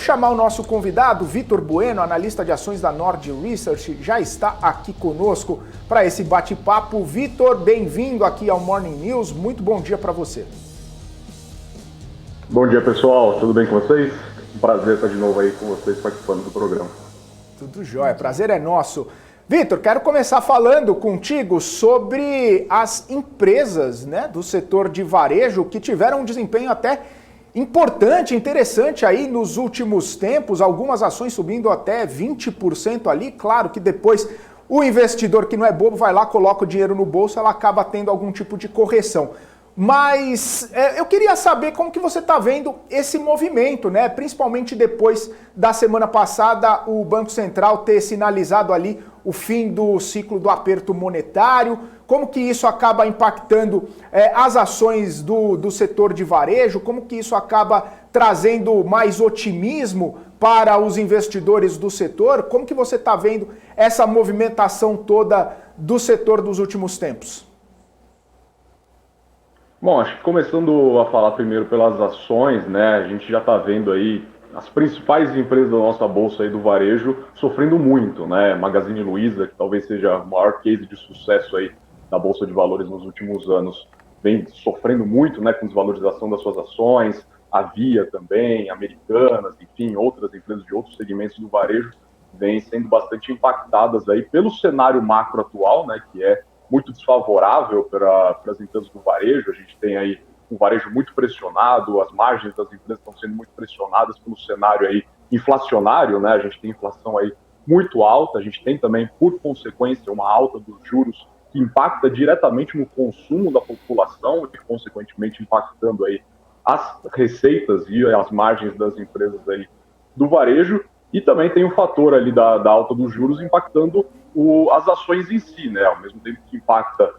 chamar o nosso convidado, Vitor Bueno, analista de ações da Nord Research, já está aqui conosco para esse bate-papo. Vitor, bem-vindo aqui ao Morning News. Muito bom dia para você. Bom dia, pessoal. Tudo bem com vocês? Um prazer estar de novo aí com vocês participando do programa. Tudo jóia, prazer é nosso. Vitor, quero começar falando contigo sobre as empresas, né, do setor de varejo que tiveram um desempenho até importante, interessante aí nos últimos tempos, algumas ações subindo até 20% ali. Claro que depois o investidor que não é bobo vai lá, coloca o dinheiro no bolso, ela acaba tendo algum tipo de correção. Mas eu queria saber como que você está vendo esse movimento, né? Principalmente depois da semana passada o Banco Central ter sinalizado ali o fim do ciclo do aperto monetário. Como que isso acaba impactando as ações do setor de varejo? Como que isso acaba trazendo mais otimismo para os investidores do setor? Como que você está vendo essa movimentação toda do setor dos últimos tempos? Bom, acho que começando a falar primeiro pelas ações, né, a gente já está vendo aí as principais empresas da nossa bolsa aí do varejo sofrendo muito, né, Magazine Luiza, que talvez seja o maior case de sucesso aí da Bolsa de Valores nos últimos anos, vem sofrendo muito, né, com desvalorização das suas ações, a Via também, Americanas, enfim, outras empresas de outros segmentos do varejo vêm sendo bastante impactadas aí pelo cenário macro atual, né, que é muito desfavorável para as empresas do varejo. A gente tem aí um varejo muito pressionado, as margens das empresas estão sendo muito pressionadas pelo cenário aí inflacionário, né? A gente tem inflação aí muito alta, a gente tem também, por consequência, uma alta dos juros que impacta diretamente no consumo da população e, consequentemente, impactando aí as receitas e as margens das empresas aí do varejo. E também tem o fator ali da alta dos juros impactando as ações em si, né? Ao mesmo tempo que impacta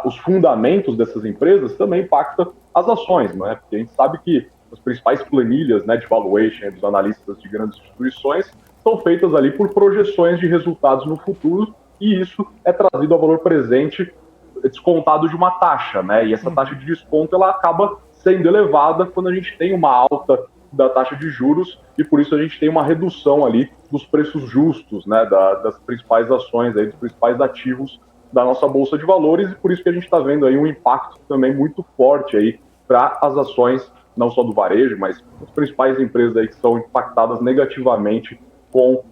os fundamentos dessas empresas, também impacta as ações, né? Porque a gente sabe que as principais planilhas, né, de valuation dos analistas de grandes instituições são feitas ali por projeções de resultados no futuro, e isso é trazido ao valor presente descontado de uma taxa, né? E essa taxa de desconto ela acaba sendo elevada quando a gente tem uma alta da taxa de juros, e por isso a gente tem uma redução ali dos preços justos, né, das principais ações, aí, dos principais ativos da nossa Bolsa de Valores, e por isso que a gente está vendo aí um impacto também muito forte aí para as ações, não só do varejo, mas as principais empresas aí que são impactadas negativamente com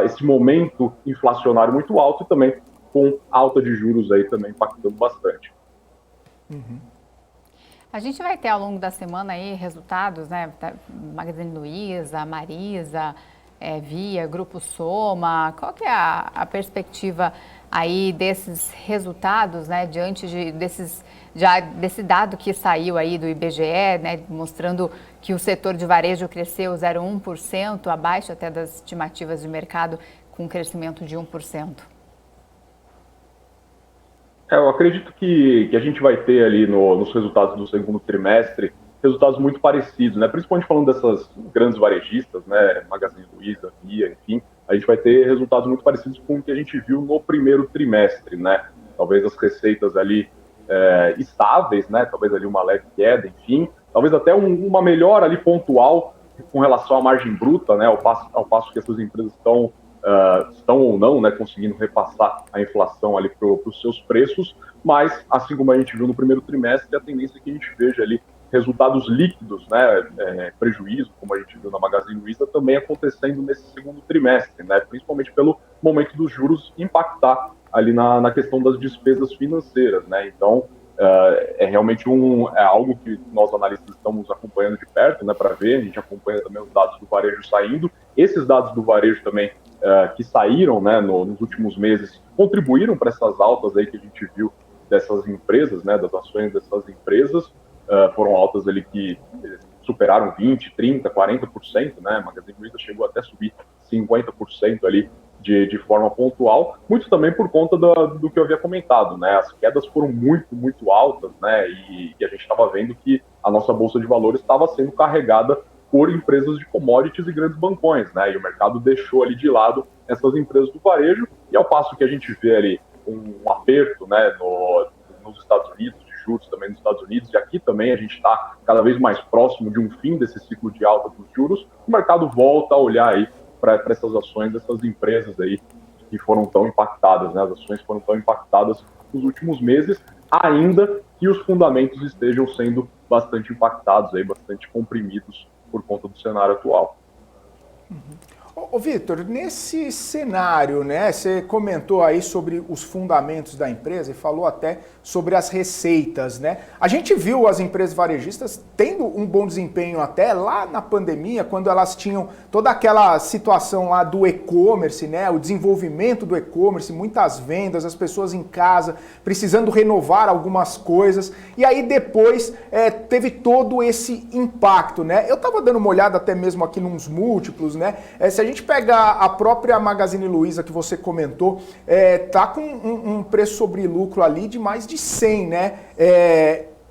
esse momento inflacionário muito alto, e também com alta de juros aí também impactando bastante. Uhum. A gente vai ter ao longo da semana aí resultados, né? Magazine Luiza, Marisa, Via, Grupo Soma. Qual que é a perspectiva aí desses resultados, né? Diante desse dado que saiu aí do IBGE, né? Mostrando que o setor de varejo cresceu 0,1%, abaixo até das estimativas de mercado, com um crescimento de 1%. Eu acredito que a gente vai ter ali nos resultados do segundo trimestre resultados muito parecidos, né? Principalmente falando dessas grandes varejistas, né? Magazine Luiza, Via, enfim, a gente vai ter resultados muito parecidos com o que a gente viu no primeiro trimestre, né? Talvez as receitas ali estáveis, né? Talvez ali uma leve queda, enfim, talvez até uma melhora ali pontual com relação à margem bruta, né? Ao passo que essas empresas estão ou não, né, conseguindo repassar a inflação ali para os seus preços, mas, assim como a gente viu no primeiro trimestre, a tendência é que a gente veja ali resultados líquidos, né, prejuízo, como a gente viu na Magazine Luiza, também acontecendo nesse segundo trimestre, né, principalmente pelo momento dos juros impactar ali na questão das despesas financeiras, né, então é realmente algo que nós analistas estamos acompanhando de perto, né, para ver. A gente acompanha também os dados do varejo saindo. Esses dados do varejo também que saíram, né, nos últimos meses contribuíram para essas altas aí que a gente viu dessas empresas, né, das ações dessas empresas. Foram altas ali que superaram 20%, 30%, 40%, né, a Magazine Luiza chegou até a subir 50% ali de forma pontual, muito também por conta do que eu havia comentado, né, as quedas foram muito, muito altas, né, e a gente estava vendo que a nossa Bolsa de Valores estava sendo carregada por empresas de commodities e grandes bancões, né, e o mercado deixou ali de lado essas empresas do varejo, e ao passo que a gente vê ali um aperto, né, nos Estados Unidos, de juros também nos Estados Unidos, e aqui também a gente está cada vez mais próximo de um fim desse ciclo de alta dos juros, o mercado volta a olhar aí para essas ações dessas empresas aí que foram tão impactadas, né? As ações foram tão impactadas nos últimos meses, ainda que os fundamentos estejam sendo bastante impactados, aí, bastante comprimidos por conta do cenário atual. Ô Vitor, nesse cenário, né, você comentou aí sobre os fundamentos da empresa e falou até sobre as receitas, né? A gente viu as empresas varejistas tendo um bom desempenho até lá na pandemia, quando elas tinham toda aquela situação lá do e-commerce, né, o desenvolvimento do e-commerce, muitas vendas, as pessoas em casa precisando renovar algumas coisas, e aí depois teve todo esse impacto, né? Eu estava dando uma olhada até mesmo aqui nos múltiplos, né? Se a gente pega a própria Magazine Luiza que você comentou, tá com um preço sobre lucro ali de mais de 100, né?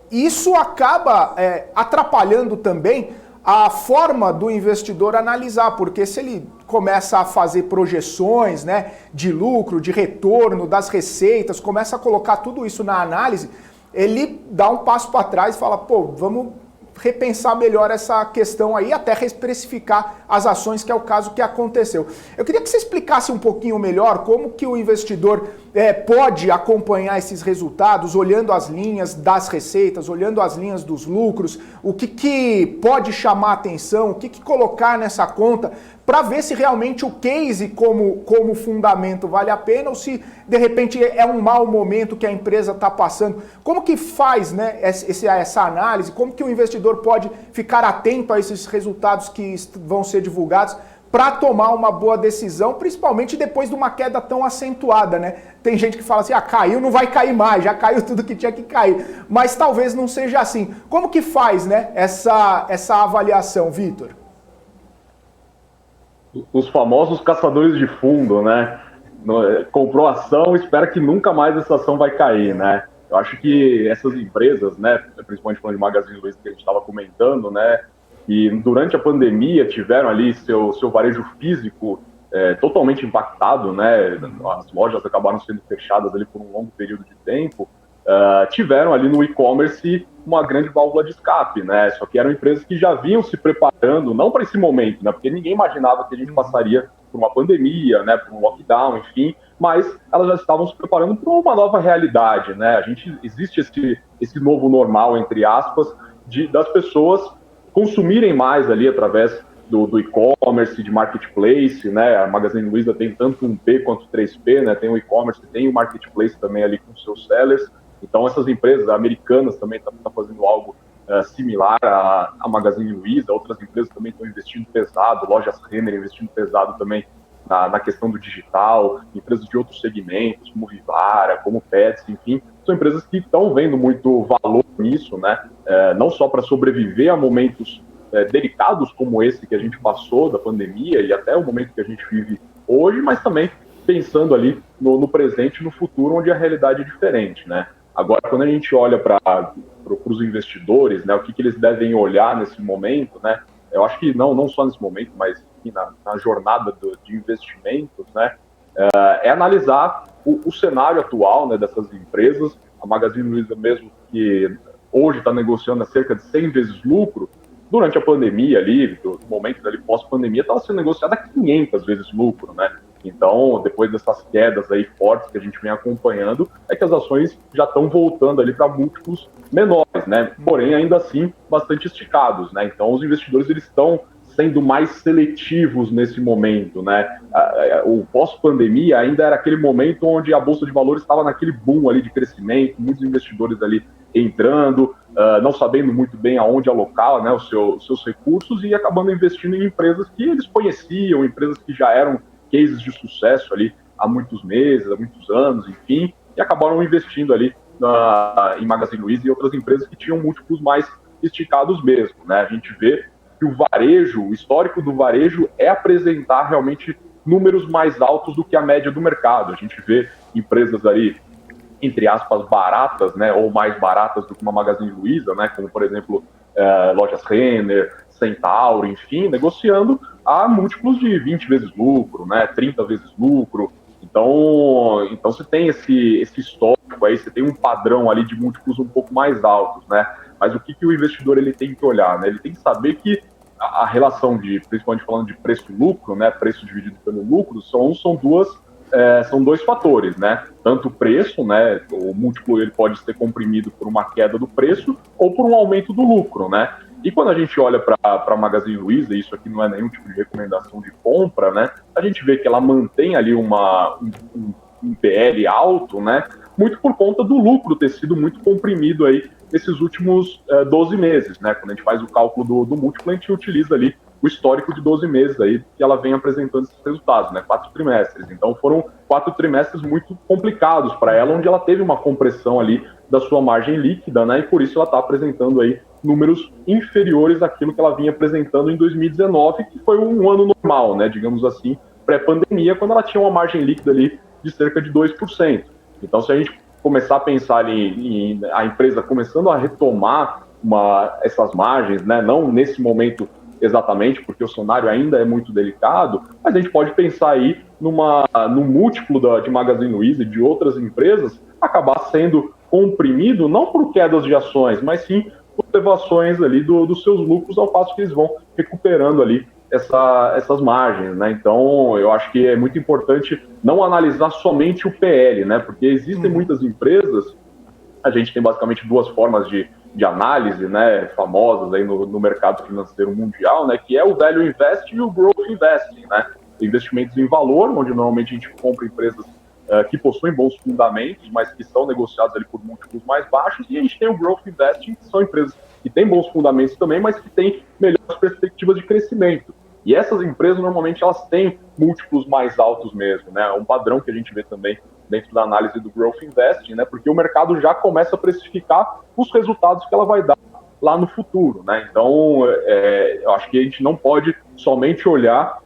Isso acaba atrapalhando também a forma do investidor analisar, porque se ele começa a fazer projeções, né, de lucro, de retorno, das receitas, começa a colocar tudo isso na análise, ele dá um passo para trás e fala, pô, vamos repensar melhor essa questão aí, até reprecificar as ações, que é o caso que aconteceu. Eu queria que você explicasse um pouquinho melhor como que o investidor pode acompanhar esses resultados, olhando as linhas das receitas, olhando as linhas dos lucros, o que pode chamar atenção, o que colocar nessa conta, para ver se realmente o case como fundamento vale a pena ou se de repente é um mau momento que a empresa está passando. Como que faz, né, essa análise? Como que o investidor pode ficar atento a esses resultados que vão ser divulgados para tomar uma boa decisão, principalmente depois de uma queda tão acentuada, né? Tem gente que fala assim, caiu, não vai cair mais, já caiu tudo que tinha que cair. Mas talvez não seja assim. Como que faz, né, essa avaliação, Vitor? Os famosos caçadores de fundo, né? Comprou ação, espera que nunca mais essa ação vai cair, né? Eu acho que essas empresas, né, principalmente falando de Magazine Luiza que a gente estava comentando, né, e durante a pandemia tiveram ali seu varejo físico totalmente impactado, né? As lojas acabaram sendo fechadas ali por um longo período de tempo. Tiveram ali no e-commerce uma grande válvula de escape, né? Só que eram empresas que já vinham se preparando, não para esse momento, né? Porque ninguém imaginava que a gente passaria por uma pandemia, né? Por um lockdown, enfim, mas elas já estavam se preparando para uma nova realidade, né? Existe esse novo normal, entre aspas, das pessoas consumirem mais ali através do e-commerce, de marketplace, né? A Magazine Luiza tem tanto 1P quanto 3P, né? Tem o e-commerce, tem o marketplace também ali com seus sellers. Então essas empresas americanas também estão fazendo algo similar à Magazine Luiza. Outras empresas também estão investindo pesado, lojas Renner investindo pesado também na questão do digital, empresas de outros segmentos, como Vivara, como Pets, enfim, são empresas que estão vendo muito valor nisso, né? Não só para sobreviver a momentos delicados como esse que a gente passou da pandemia e até o momento que a gente vive hoje, mas também pensando ali no presente e no futuro, onde a realidade é diferente, né? Agora, quando a gente olha para os investidores, né, o que eles devem olhar nesse momento, né? Eu acho que não só nesse momento, mas na jornada de investimentos, né? É analisar o cenário atual, né, dessas empresas. A Magazine Luiza mesmo, que hoje está negociando a cerca de 100 vezes lucro, durante a pandemia ali, do momento ali pós-pandemia, estava sendo negociada a 500 vezes lucro, né? Então, depois dessas quedas aí fortes que a gente vem acompanhando, é que as ações já estão voltando ali para múltiplos menores, né? Porém, ainda assim, bastante esticados, né? Então, os investidores, eles estão sendo mais seletivos nesse momento, né? O pós-pandemia ainda era aquele momento onde a Bolsa de Valores estava naquele boom ali de crescimento, muitos investidores ali entrando, não sabendo muito bem aonde alocar, né, os seus recursos e acabando investindo em empresas que eles conheciam, empresas que já eram cases de sucesso ali há muitos meses, há muitos anos, enfim, e acabaram investindo ali em Magazine Luiza e outras empresas que tinham múltiplos mais esticados mesmo, né? A gente vê que o histórico do varejo é apresentar realmente números mais altos do que a média do mercado. A gente vê empresas ali, entre aspas, baratas, né, ou mais baratas do que uma Magazine Luiza, né, como, por exemplo, lojas Renner, Centauro, enfim, negociando a múltiplos de 20 vezes lucro, né, 30 vezes lucro. Então você tem esse histórico histórico, aí você tem um padrão ali de múltiplos um pouco mais altos, né? Mas o que o investidor ele tem que olhar, né? Ele tem que saber que a relação de, principalmente falando de preço-lucro, né? Preço dividido pelo lucro, são dois fatores, né? Tanto o preço, né? O múltiplo ele pode ser comprimido por uma queda do preço ou por um aumento do lucro, né? E quando a gente olha para a Magazine Luiza, isso aqui não é nenhum tipo de recomendação de compra, né? A gente vê que ela mantém ali um PL alto, né? Muito por conta do lucro ter sido muito comprimido aí nesses últimos 12 meses, né? Quando a gente faz o cálculo do múltiplo, a gente utiliza ali o histórico de 12 meses aí que ela vem apresentando esses resultados, né? 4 trimestres. Então foram 4 trimestres muito complicados para ela, onde ela teve uma compressão ali da sua margem líquida, né? E por isso ela está apresentando aí números inferiores àquilo que ela vinha apresentando em 2019, que foi um ano normal, né? Digamos assim, pré-pandemia, quando ela tinha uma margem líquida ali de cerca de 2%. Então, se a gente começar a pensar ali em a empresa começando a retomar essas margens, né? Não nesse momento exatamente, porque o cenário ainda é muito delicado, mas a gente pode pensar aí no múltiplo de Magazine Luiza e de outras empresas acabar sendo comprimido, não por quedas de ações, mas sim por elevações ali dos seus lucros, ao passo que eles vão recuperando ali essas margens, né? Então, eu acho que é muito importante não analisar somente o PL, né? Porque existem muitas empresas, a gente tem basicamente duas formas de análise, né, famosas aí no mercado financeiro mundial, né, que é o Value Investing e o Growth Investing, né, investimentos em valor, onde normalmente a gente compra empresas que possuem bons fundamentos, mas que são negociados ali por múltiplos mais baixos, e a gente tem o Growth Investing, que são empresas que têm bons fundamentos também, mas que têm melhores perspectivas de crescimento. E essas empresas, normalmente, elas têm múltiplos mais altos mesmo, né? É um padrão que a gente vê também dentro da análise do Growth Investing, né? Porque o mercado já começa a precificar os resultados que ela vai dar lá no futuro, né? Então, eu acho que a gente não pode somente olhar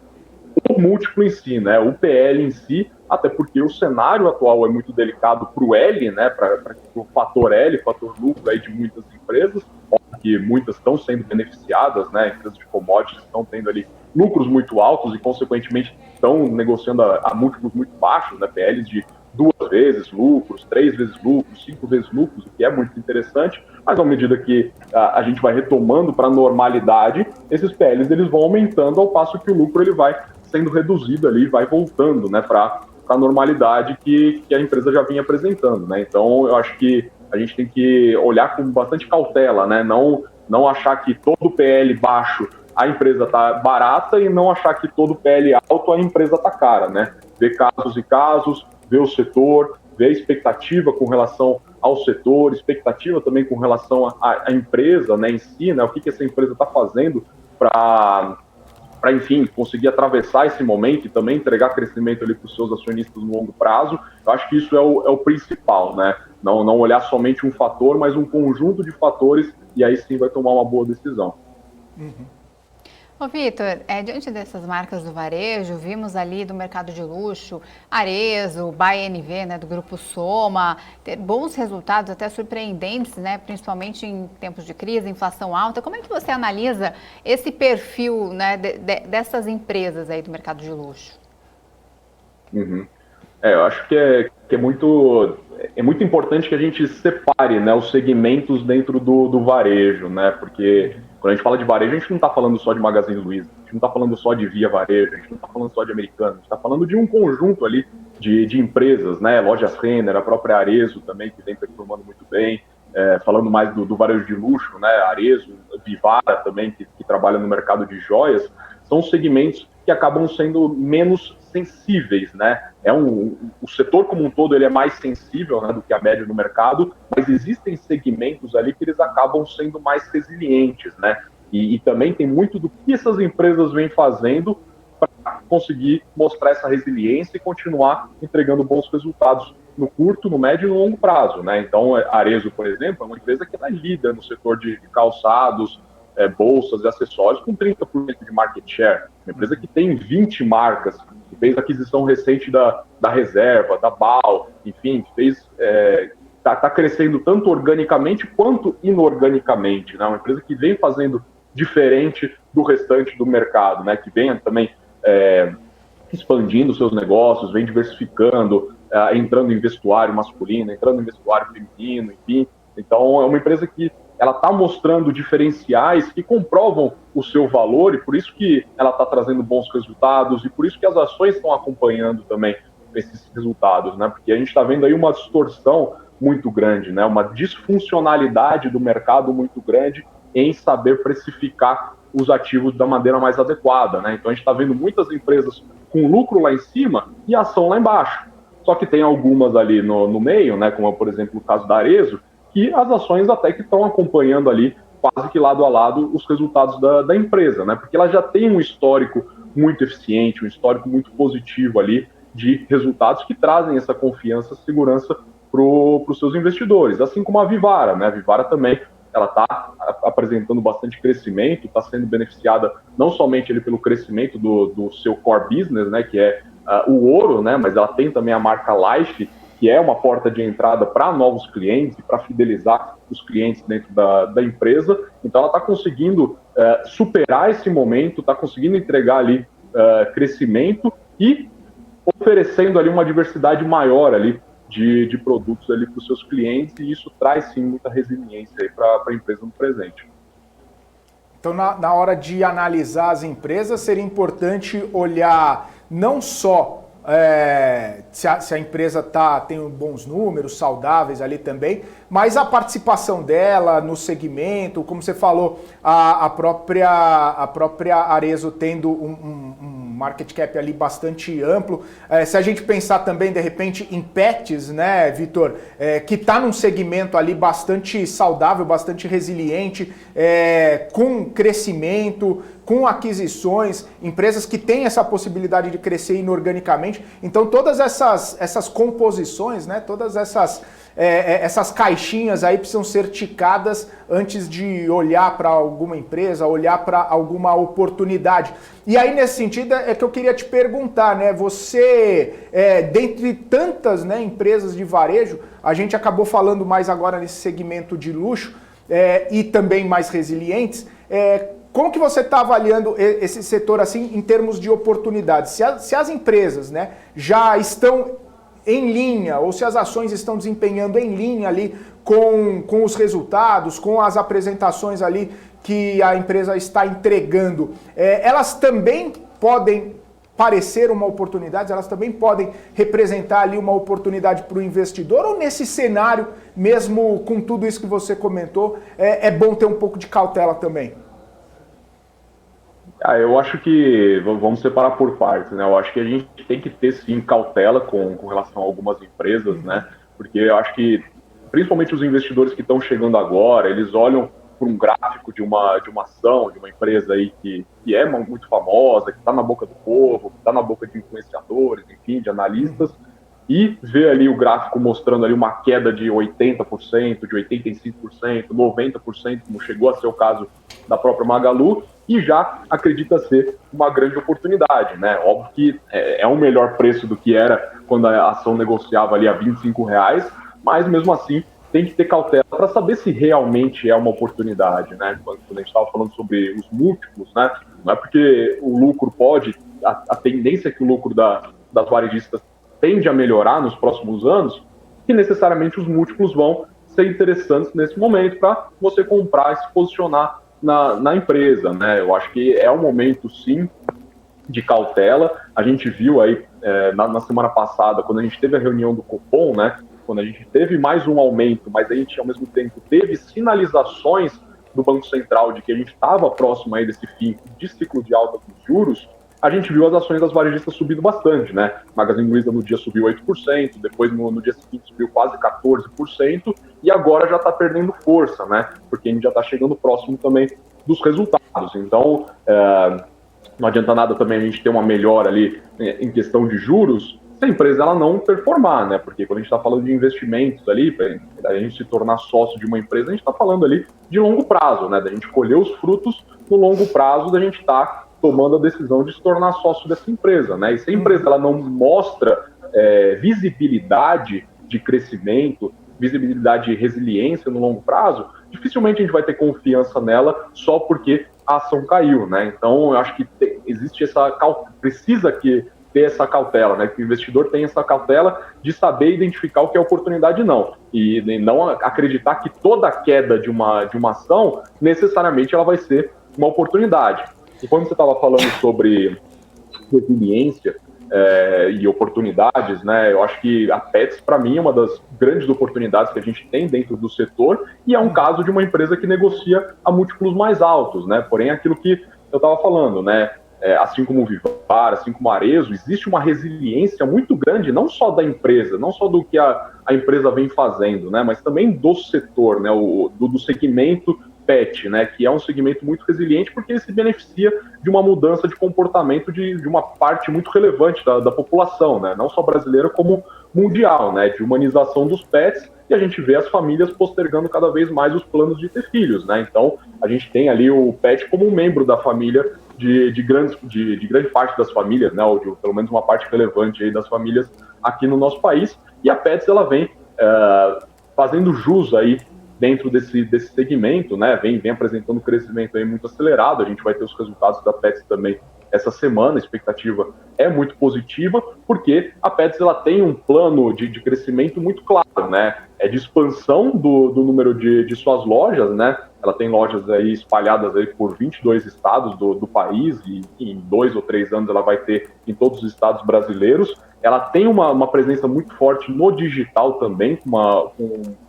o múltiplo em si, né? O PL em si, até porque o cenário atual é muito delicado para o L, né? Para o fator L, fator lucro aí de muitas empresas, que muitas estão sendo beneficiadas, né? Empresas de commodities estão tendo ali lucros muito altos e, consequentemente, estão negociando a múltiplos muito baixos, né? PLs de 2 vezes lucros, 3 vezes lucros, 5 vezes lucros, o que é muito interessante, mas à medida que a gente vai retomando para a normalidade, esses PLs eles vão aumentando ao passo que o lucro ele vai sendo reduzido ali, vai voltando, né, para a normalidade que a empresa já vinha apresentando, né? Então, eu acho que a gente tem que olhar com bastante cautela, né? Não achar que todo PL baixo a empresa está barata e não achar que todo PL alto a empresa está cara, né? Ver casos e casos, ver o setor, ver a expectativa com relação ao setor, expectativa também com relação à empresa, né, em si, né? O que essa empresa está fazendo para, enfim, conseguir atravessar esse momento e também entregar crescimento ali para os seus acionistas no longo prazo. Eu acho que isso é o principal, né? Não olhar somente um fator, mas um conjunto de fatores, e aí sim vai tomar uma boa decisão. Ô Vitor, diante dessas marcas do varejo, vimos ali do mercado de luxo, Arezzo, BNV, né, do Grupo Soma, ter bons resultados, até surpreendentes, né, principalmente em tempos de crise, inflação alta. Como é que você analisa esse perfil, né, dessas empresas aí do mercado de luxo? Eu acho que é muito importante que a gente separe, né, os segmentos dentro do varejo, né, porque quando a gente fala de varejo, a gente não está falando só de Magazine Luiza, a gente não está falando só de Via Varejo, a gente não está falando só de Americanas, a gente está falando de um conjunto ali de empresas, né, Lojas Renner, a própria Arezzo também, que vem performando muito bem, falando mais do varejo de luxo, né, Arezzo, Vivara também, que trabalha no mercado de joias, são segmentos que acabam sendo menos sensíveis, né? O setor como um todo ele é mais sensível, né, do que a média do mercado, mas existem segmentos ali que eles acabam sendo mais resilientes, né? E também tem muito do que essas empresas vêm fazendo para conseguir mostrar essa resiliência e continuar entregando bons resultados no curto, no médio e no longo prazo, né? Então, a Arezzo, por exemplo, é uma empresa que é líder no setor de calçados, bolsas e acessórios com 30% de market share. Uma empresa que tem 20 marcas, que fez aquisição recente da Reserva, da BAL, enfim, está crescendo tanto organicamente quanto inorganicamente, né? Uma empresa que vem fazendo diferente do restante do mercado, né? Que vem também expandindo seus negócios, vem diversificando, entrando em vestuário masculino, entrando em vestuário feminino, enfim. Então, é uma empresa que ela está mostrando diferenciais que comprovam o seu valor, e por isso que ela está trazendo bons resultados, e por isso que as ações estão acompanhando também esses resultados, né? Porque a gente está vendo aí uma distorção muito grande, né? Uma disfuncionalidade do mercado muito grande em saber precificar os ativos da maneira mais adequada, né? Então a gente está vendo muitas empresas com lucro lá em cima e ação lá embaixo. Só que tem algumas ali no meio, né? Como por exemplo o caso da Arezzo, que as ações até que estão acompanhando ali quase que lado a lado os resultados da empresa, né? Porque ela já tem um histórico muito eficiente, um histórico muito positivo ali de resultados que trazem essa confiança, segurança para os seus investidores. Assim como a Vivara, né? A Vivara também ela está apresentando bastante crescimento, está sendo beneficiada não somente ali pelo crescimento do seu core business, né? Que é o ouro, né? Mas ela tem também a marca Life, que é uma porta de entrada para novos clientes e para fidelizar os clientes dentro da empresa. Então, ela está conseguindo superar esse momento, está conseguindo entregar ali crescimento e oferecendo ali uma diversidade maior ali de produtos ali para os seus clientes, e isso traz, sim, muita resiliência aí para a empresa no presente. Então, na hora de analisar as empresas, seria importante olhar não só se a empresa tem bons números, saudáveis ali também, mas a participação dela no segmento, como você falou, a própria Arezzo tendo um market cap ali bastante amplo. Se a gente pensar também, de repente, em pets, né, Vitor, que está num segmento ali bastante saudável, bastante resiliente, com crescimento, com aquisições, empresas que têm essa possibilidade de crescer inorganicamente. Então, todas essas composições, né, todas essas caixinhas aí precisam ser ticadas antes de olhar para alguma empresa, olhar para alguma oportunidade. E aí, nesse sentido, é que eu queria te perguntar, né? Você, dentre tantas, né, empresas de varejo, a gente acabou falando mais agora nesse segmento de luxo e também mais resilientes. Como que você está avaliando esse setor assim em termos de oportunidades? Se as empresas, né, já estão em linha, ou se as ações estão desempenhando em linha ali com os resultados, com as apresentações ali que a empresa está entregando, elas também podem parecer uma oportunidade, elas também podem representar ali uma oportunidade para o investidor, ou nesse cenário, mesmo com tudo isso que você comentou, é bom ter um pouco de cautela também? Eu acho que vamos separar por partes, né? Eu acho que a gente tem que ter, sim, cautela com relação a algumas empresas, né? Porque eu acho que, principalmente os investidores que estão chegando agora, eles olham por um gráfico de uma ação, de uma empresa aí que é muito famosa, que está na boca do povo, que está na boca de influenciadores, enfim, de analistas, e vê ali o gráfico mostrando ali uma queda de 80%, de 85%, 90%, como chegou a ser o caso da própria Magalu, e já acredita ser uma grande oportunidade, né? Óbvio que é um melhor preço do que era quando a ação negociava ali a R$25, mas mesmo assim tem que ter cautela para saber se realmente é uma oportunidade, né? Quando a gente estava falando sobre os múltiplos, né? Não é porque o lucro a tendência é que o lucro das varejistas tende a melhorar nos próximos anos, que necessariamente os múltiplos vão ser interessantes nesse momento para você comprar e se posicionar na empresa, né? Eu acho que é um momento, sim, de cautela. A gente viu aí na semana passada, quando a gente teve a reunião do Copom, né? Quando a gente teve mais um aumento, mas a gente, ao mesmo tempo, teve sinalizações do Banco Central de que a gente estava próximo aí desse fim de ciclo de alta dos juros, a gente viu as ações das varejistas subindo bastante, né? Magazine Luiza no dia subiu 8%, depois no dia seguinte subiu quase 14%, e agora já está perdendo força, né? Porque a gente já está chegando próximo também dos resultados. Então, não adianta nada também a gente ter uma melhora ali em questão de juros, se a empresa ela não performar, né? Porque quando a gente está falando de investimentos ali, para a gente se tornar sócio de uma empresa, a gente está falando ali de longo prazo, né? Da gente colher os frutos no longo prazo, da gente estar tomando a decisão de se tornar sócio dessa empresa, né? E se a empresa ela não mostra visibilidade de crescimento, visibilidade de resiliência no longo prazo, dificilmente a gente vai ter confiança nela só porque a ação caiu, né? Então, eu acho que existe precisa que ter essa cautela, né? Que o investidor tem essa cautela de saber identificar o que é oportunidade e não acreditar que toda queda de uma ação, necessariamente ela vai ser uma oportunidade. E quando você estava falando sobre resiliência e oportunidades, né? Eu acho que a Petz, para mim, é uma das grandes oportunidades que a gente tem dentro do setor, e é um caso de uma empresa que negocia a múltiplos mais altos, né? Porém, aquilo que eu estava falando, né? Assim como o Vivara, assim como a Arezzo, existe uma resiliência muito grande, não só da empresa, não só do que a empresa vem fazendo, né? Mas também do setor, né? Do segmento PET, né, que é um segmento muito resiliente porque ele se beneficia de uma mudança de comportamento de uma parte muito relevante da população, né, não só brasileira como mundial, né, de humanização dos pets, e a gente vê as famílias postergando cada vez mais os planos de ter filhos, né, então a gente tem ali o pet como um membro da família de grande parte das famílias, né, ou de pelo menos uma parte relevante aí das famílias aqui no nosso país, e a Petz ela vem fazendo jus aí dentro desse segmento, né, vem apresentando um crescimento aí muito acelerado. A gente vai ter os resultados da Petz também essa semana, a expectativa é muito positiva, porque a Petz ela tem um plano de crescimento muito claro, né, de expansão do número de suas lojas, né, ela tem lojas aí espalhadas aí por 22 estados do país, e em 2 ou 3 anos ela vai ter em todos os estados brasileiros. Ela tem uma presença muito forte no digital também, com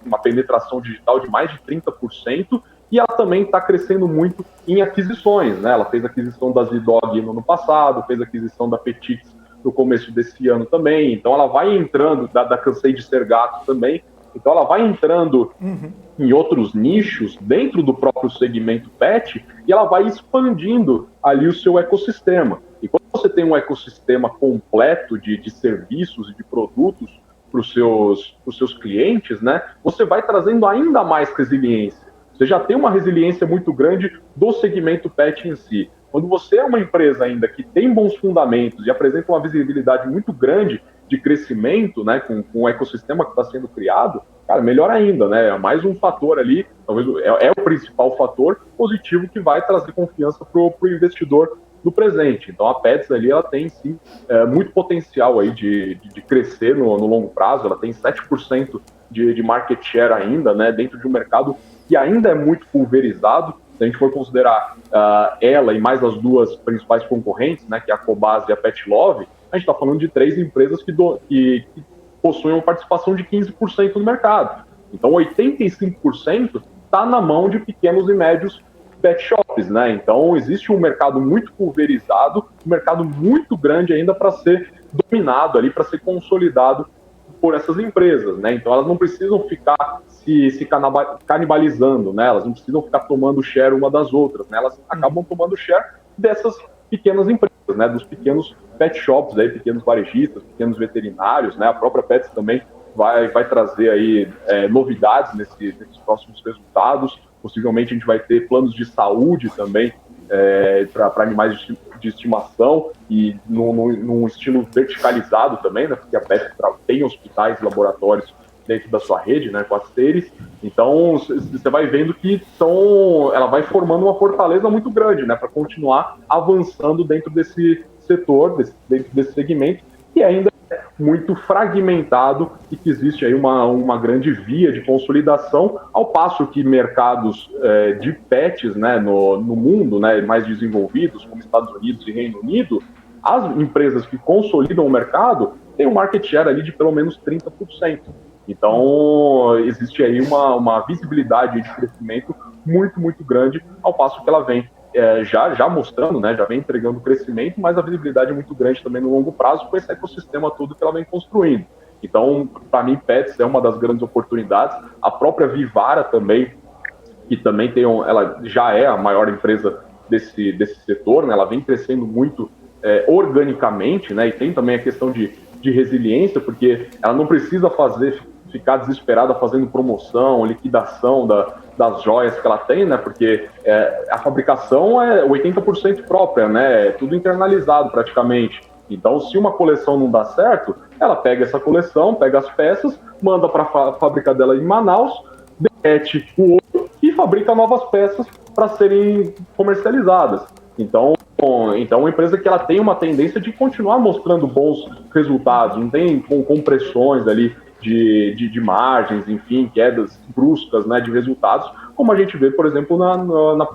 uma penetração digital de mais de 30%, e ela também está crescendo muito em aquisições, né? Ela fez a aquisição da Z-Dog no ano passado, fez a aquisição da Petix no começo desse ano também, então ela vai entrando, da Cansei de Ser Gato também, então ela vai entrando em outros nichos dentro do próprio segmento pet, e ela vai expandindo ali o seu ecossistema. E quando você tem um ecossistema completo de serviços e de produtos para os seus clientes, né, você vai trazendo ainda mais resiliência. Você já tem uma resiliência muito grande do segmento pet em si. Quando você é uma empresa ainda que tem bons fundamentos e apresenta uma visibilidade muito grande de crescimento, né, com o ecossistema que está sendo criado, cara, melhor ainda, né? É mais um fator ali, talvez é o principal fator positivo que vai trazer confiança para o investidor do presente. Então a Petz ali, ela tem sim muito potencial aí de crescer no longo prazo. Ela tem 7% de market share ainda, né, dentro de um mercado que ainda é muito pulverizado. Se a gente for considerar ela e mais as duas principais concorrentes, né, que é a Cobasi e a Petlove, a gente está falando de 3 empresas que possuem uma participação de 15% no mercado. Então 85% está na mão de pequenos e médios pet shops, né? Então existe um mercado muito pulverizado, um mercado muito grande ainda para ser dominado ali, para ser consolidado por essas empresas, né? Então elas não precisam ficar se canibalizando, né? Elas não precisam ficar tomando share uma das outras, né? Elas acabam tomando share dessas pequenas empresas, né? Dos pequenos pet shops, aí, pequenos varejistas, pequenos veterinários, né? A própria Petz também vai trazer aí novidades nesses próximos resultados. Possivelmente a gente vai ter planos de saúde também para animais de estimação e num estilo verticalizado também, né? Porque a Petz tem hospitais e laboratórios dentro da sua rede, né, com as Ceres. Então você vai vendo que ela vai formando uma fortaleza muito grande, né, para continuar avançando dentro desse setor, dentro desse segmento, que ainda é muito fragmentado e que existe aí uma grande via de consolidação, ao passo que mercados de pets, né, no mundo, né, mais desenvolvidos, como Estados Unidos e Reino Unido, as empresas que consolidam o mercado têm um market share ali de pelo menos 30%. Então, existe aí uma visibilidade de crescimento muito, muito grande, ao passo que ela vem já mostrando, né, já vem entregando crescimento, mas a visibilidade é muito grande também no longo prazo com esse ecossistema todo que ela vem construindo. Então, para mim, Petz é uma das grandes oportunidades. A própria Vivara também, que também ela já é a maior empresa desse setor, né, ela vem crescendo muito organicamente, né, e tem também a questão de resiliência, porque ela não precisa ficar desesperada fazendo promoção, liquidação das joias que ela tem, né? Porque a fabricação é 80% própria, né? É tudo internalizado praticamente. Então, se uma coleção não dá certo, ela pega essa coleção, pega as peças, manda para a fábrica dela em Manaus, derrete o ouro e fabrica novas peças para serem comercializadas. Então, Então, uma empresa que ela tem uma tendência de continuar mostrando bons resultados, não tem compressões ali de margens, enfim, quedas bruscas, né, de resultados, como a gente vê, por exemplo,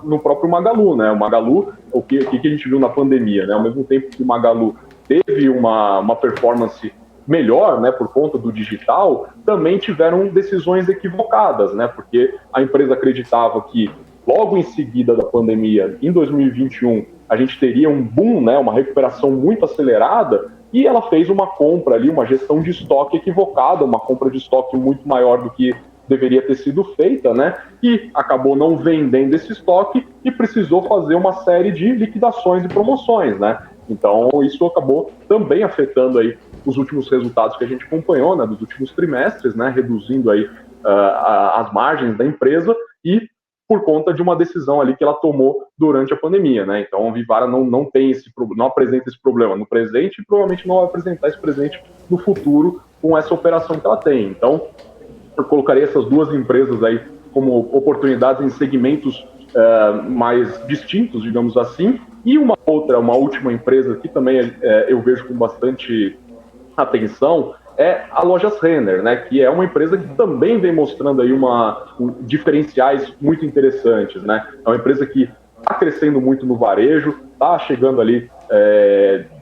no próprio Magalu, né? O Magalu, o que a gente viu na pandemia, né? Ao mesmo tempo que o Magalu teve uma performance melhor, né, por conta do digital, também tiveram decisões equivocadas, né? Porque a empresa acreditava que logo em seguida da pandemia, em 2021, a gente teria um boom, né, uma recuperação muito acelerada, e ela fez uma compra ali, uma gestão de estoque equivocada, uma compra de estoque muito maior do que deveria ter sido feita, né, e acabou não vendendo esse estoque e precisou fazer uma série de liquidações e promoções, né. Então, isso acabou também afetando aí os últimos resultados que a gente acompanhou, né, dos últimos trimestres, né, reduzindo aí as margens da empresa e por conta de uma decisão ali que ela tomou durante a pandemia, né? Então, a Vivara não tem não apresenta esse problema no presente e provavelmente não vai apresentar esse presente no futuro com essa operação que ela tem. Então, eu colocaria essas duas empresas aí como oportunidades em segmentos mais distintos, digamos assim, e uma última empresa que também eu vejo com bastante atenção é a Lojas Renner, né, que é uma empresa que também vem mostrando aí diferenciais muito interessantes, né? É uma empresa que está crescendo muito no varejo, está chegando ali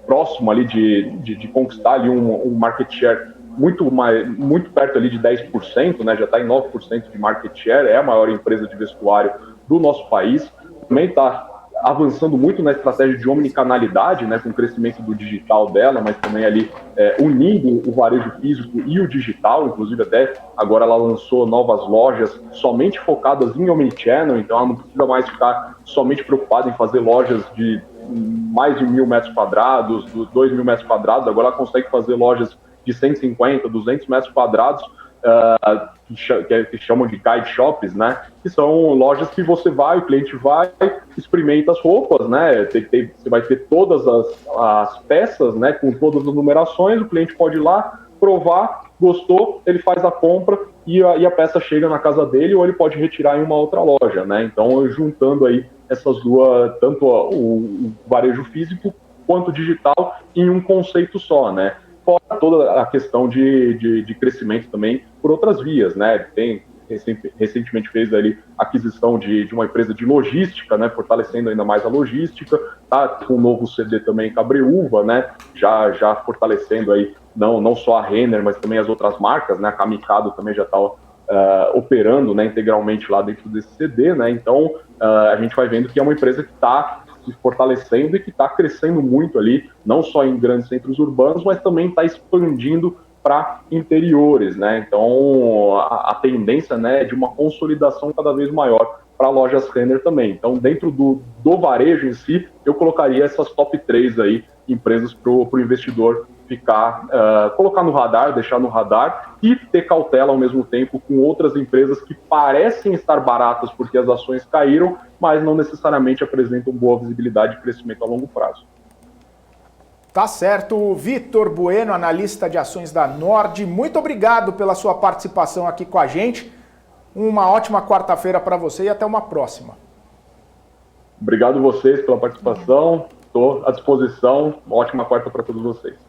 próximo ali de conquistar ali um market share muito perto ali de 10%, né? Já está em 9% de market share, é a maior empresa de vestuário do nosso país, também está avançando muito na estratégia de omnicanalidade, né, com o crescimento do digital dela, mas também ali unindo o varejo físico e o digital, inclusive até agora ela lançou novas lojas somente focadas em omnichannel, então ela não precisa mais ficar somente preocupada em fazer lojas de mais de 1.000 metros quadrados, 2.000 metros quadrados, agora ela consegue fazer lojas de 150, 200 metros quadrados, que chamam de guide shops, né? Que são lojas que você vai, o cliente vai, experimenta as roupas, né? Você vai ter todas as peças, né? Com todas as numerações, o cliente pode ir lá, provar, gostou, ele faz a compra e a peça chega na casa dele ou ele pode retirar em uma outra loja, né? Então, juntando aí essas duas, tanto o varejo físico quanto o digital em um conceito só, né? Fora toda a questão de crescimento também por outras vias, né? Recentemente fez ali a aquisição de uma empresa de logística, né? Fortalecendo ainda mais a logística, tá com um novo CD também Cabreúva, né? Já fortalecendo aí não só a Renner, mas também as outras marcas, né? A Camicado também já está operando, né, integralmente lá dentro desse CD, né? Então a gente vai vendo que é uma empresa que está se fortalecendo e que está crescendo muito ali, não só em grandes centros urbanos, mas também está expandindo para interiores, né? Então, a tendência, né, é de uma consolidação cada vez maior para Lojas Renner também. Então, dentro do varejo em si, eu colocaria essas top 3 aí, empresas para o investidor colocar no radar, deixar no radar e ter cautela ao mesmo tempo com outras empresas que parecem estar baratas porque as ações caíram, mas não necessariamente apresentam boa visibilidade de crescimento a longo prazo. Tá certo. Vitor Bueno, analista de ações da Nord, muito obrigado pela sua participação aqui com a gente. Uma ótima quarta-feira para você e até uma próxima. Obrigado vocês pela participação, estou à disposição. Uma ótima quarta para todos vocês.